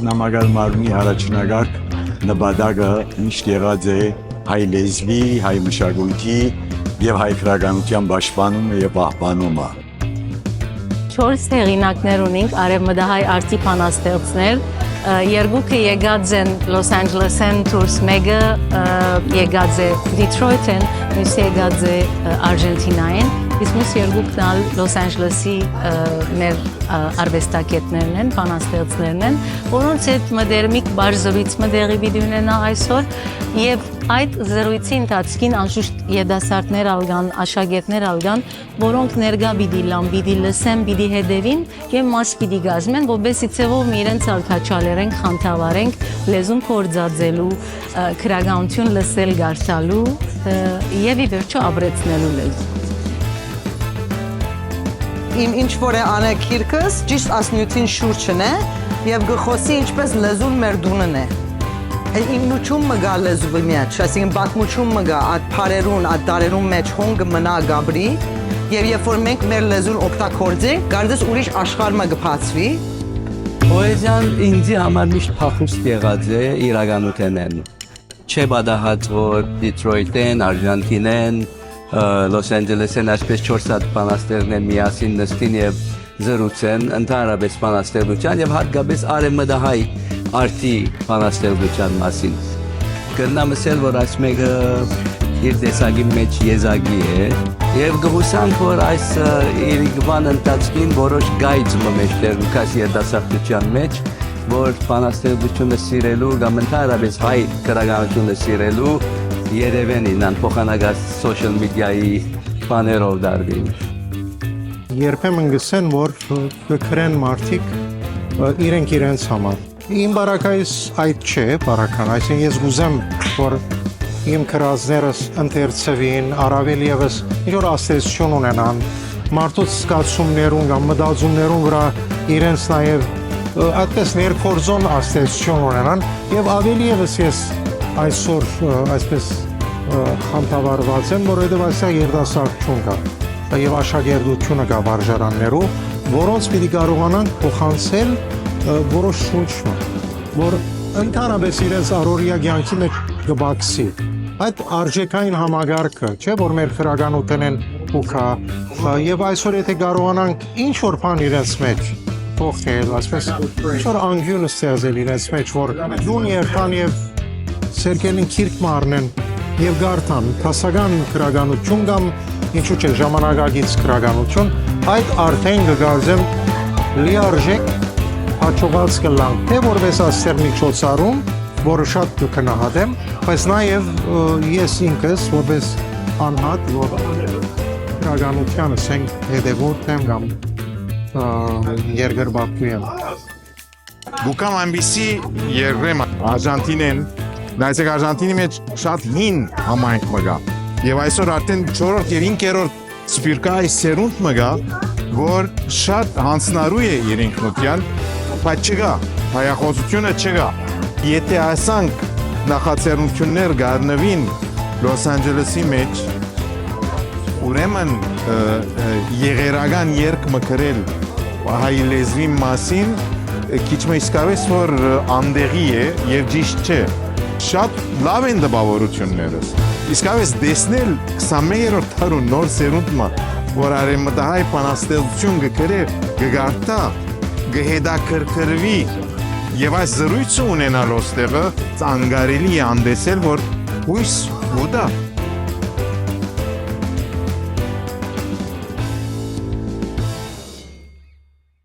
նամակալ մարմնի առաջնագարկ նպատակը միշտ եղած է հայ լեզվի, հայ մշակույթի եւ հայ քրագանության պաշտպանումը եւ պահպանումը։ 4 հեղինակներ ունենք արևմտահայ արտի բանաստեղծներ, երկուքը եկած են Լոս Անջելեսեն, դուրս մեկը եկած է Դիթրոյթեն, մյուսը եկած է Արժենտինայեն, իսկ մյուս երկուքն ալ Լոս Անջելեսի մեր արվեստագետներն են, բանաստեղծներն են, որոնց հետ մտերմիկ բարձրացումը տեղի պիտի ունենա այսօր եւ այդ զրույցի ընթացքին անշուշտ երիտասարդներ ալգան, աշակերտներ ալգան, որոնք ներկա պիտի լան, պիտի լսեն, պիտի հետևին եւ մաս պիտի գազմեն, որովհետեւ ցեվով իրենց ալքաչալերեն խանդավարենք լեզուն փորձածելու, քրագանություն լսել գարտալու եւ ի վերջո ապրեցնելու լեզու։ Իմ ինչ որ է անեկիրքս ճիշտ ասնյութին շուրջն է եւ գխոսի ինչպես լեզուն մեր դունն է։ Իննուչում մգա լեզուի մեջ, այսինքն պատմություն մգա այդ բարերուն, այդ դարերուն մեջ հոնգը մնա գաբրի եւ երբ որ մենք մեր լեզուն օգտագործենք, կարծես ուրիշ աշխարհ մը գփացվի։ Պոեզիան ինձ համար միշտ փախուստ եղած է իրականութենեն։ Չէ բադահած որ Դիթրոյթեն, Արժենտինեն, Լոս Անջելեսեն այսպես 4 հատ բանաստեղծներ միասին նստին եւ զրուցեն ընդհանրապես բանաստեղծության եւ հատկապես արևմտահայ արտի բանաստեղծության մասին։ Կնամ ասել որ այս մեկը իր տեսակի մեջ եզակի է եւ գուսանք որ այս իրիկվան ընթացքին որոշ գայծ մմեջներ ուկաս երդասարտության մեջ որ բանաստեղծությունը սիրելու կամ ընդհանրապես հայ քրագանությունը սիրելու երևենին անփոխանակ սոցիալ մեդիայի բաներով դարվին։ Երբեմն գսեն որ կրեն մարդիկ իրենց համար։ Իմ բարակայս այդ չէ, բարական, այսինքն ես ուզեմ որ իմ քրազներս ընթերցվին, առավել եւս ինչ-որ աստեցություն ունենան, մարդուց զգացումներուն կամ մտածումներուն վրա իրենց նաեւ այդպես ներքորձոն աստեցություն ունենան եւ ավելի եւս ես այսօր այսպես խանդավառված եմ, որովհետև այսա երիտասարդություն կա եւ աշակերտությունը կա վարժարաններով, որոնց պիտի կարողանանք փոխանցել որոշ շունչ, որ ընդհանրապես իրենց առօրյա կյանքի մեջ կբացի։ Այդ արժեքային համագարկը, չէ՞ որ մեր քրագանութեն ուքա եւ այսօր եթե կարողանանք ինչ որ բան իրենց մեջ փոխել, այսպես ինչ որ անգյուն ստեղծել իրենց մեջ, որ դուն երթան եւ սերկելին քիրք մարնեն եւ գարտան հասական քրագանություն կամ ինչու՞ չէ ժամանակակից քրագանություն, այդ արդեն կգարձեմ լիարժեք հաջողած կլան, թե որպես աստեղ միջոցառում, որը շատ կքնահատեմ, բայց նաեւ ես ինքս որպես անհատ, որ քրագանությանը սենք հետևորդ եմ կամ երկրպագու եմ։ Բուկամ այնպիսի երկրեմ Արժենտինեն, նայեցեք Արժենտինի մեջ շատ հին համայնք մգա եւ այսօր արդեն 4-րդ եւ 5-րդ սպիրկայ սերունդ մգա, որ շատ հանցնարու է իրենքնության, բայց չկա, հայախոսությունը չկա։ Եթե ասանք նախաձեռնություններ գարնվին Լոս Անջելեսի մեջ, ուրեմն եղերական երկ մկրել հայ լեզվի մասին քիչ մը իսկապես որ անդեղի է եւ ճիշտ չէ։ Շատ լավ են դպավորություններս։ Իսկապես դեսնել 21-րդ դարու նոր սերունդը, որ արևմտահայ բանաստեղծություն կգրե, կգարտա, կհետաքրքրվի եւ այս զրույցը ունենալով ստեղը անկարելի է անդեսել, որ հույս ուտա